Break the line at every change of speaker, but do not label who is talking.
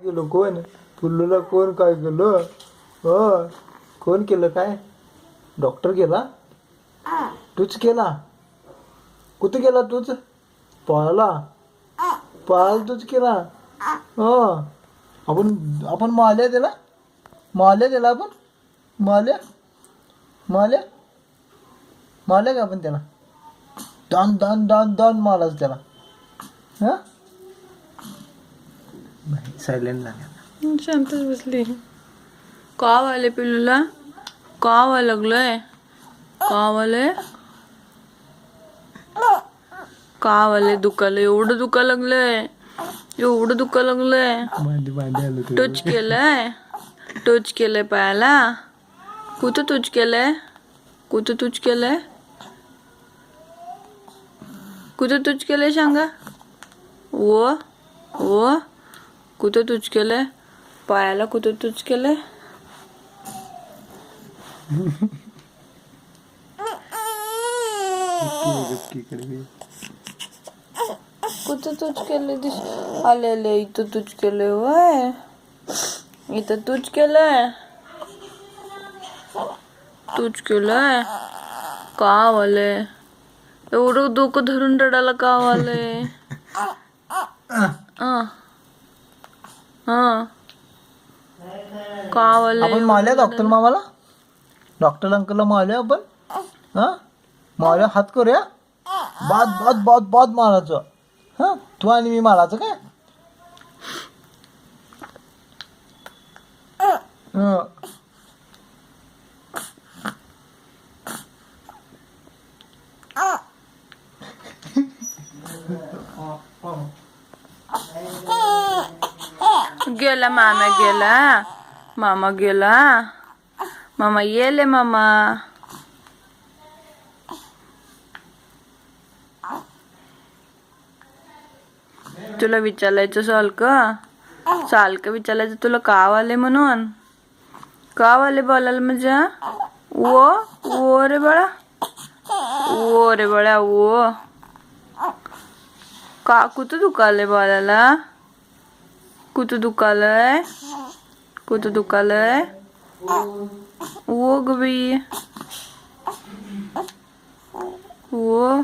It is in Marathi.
गेलो कोण पिल्लूला कोण काय केलं हो कोण केलं काय डॉक्टर गेला तूच केला कुठे गेला तूच पळाला पळाला तूच केला हो आपण आपण माल्या दिला आपण माल्या माल्या माल्या का आपण त्याला दान दान दान दान मालाच त्याला हा सायलेंट झाला
शांतच बसली का वाले पिल्लूला का व्हायला लागलंय का वाले दुखायला एवढं दुखायला लागलंय टच केलंय पायाला कुठं टच केलंय सांगा ओ कुठं टच केलंय पायाला कुठं टच केलंय कुठं तुझ केलंय आले इथं तुझ केलंय वय इथं तुझ केलंय का वाले एवढं डोकं धरून रडायला का वाले का वाले
आपण मारल्या डॉक्टर अंकलला मारल्या आपण हा मारल्या हात करूया बाद मारायचं हा तू आणि मी मारायचं काय
गेला मामा गेला मामा येले मामा तुला विचारायचं सालक विचारायचं तुला का वाले म्हणून का वाले बोलायला म्हणजे ओ रे बाळा ओ का कुठं दुखालय बोलायला कुठं दुखालय ओ ग बाई ओ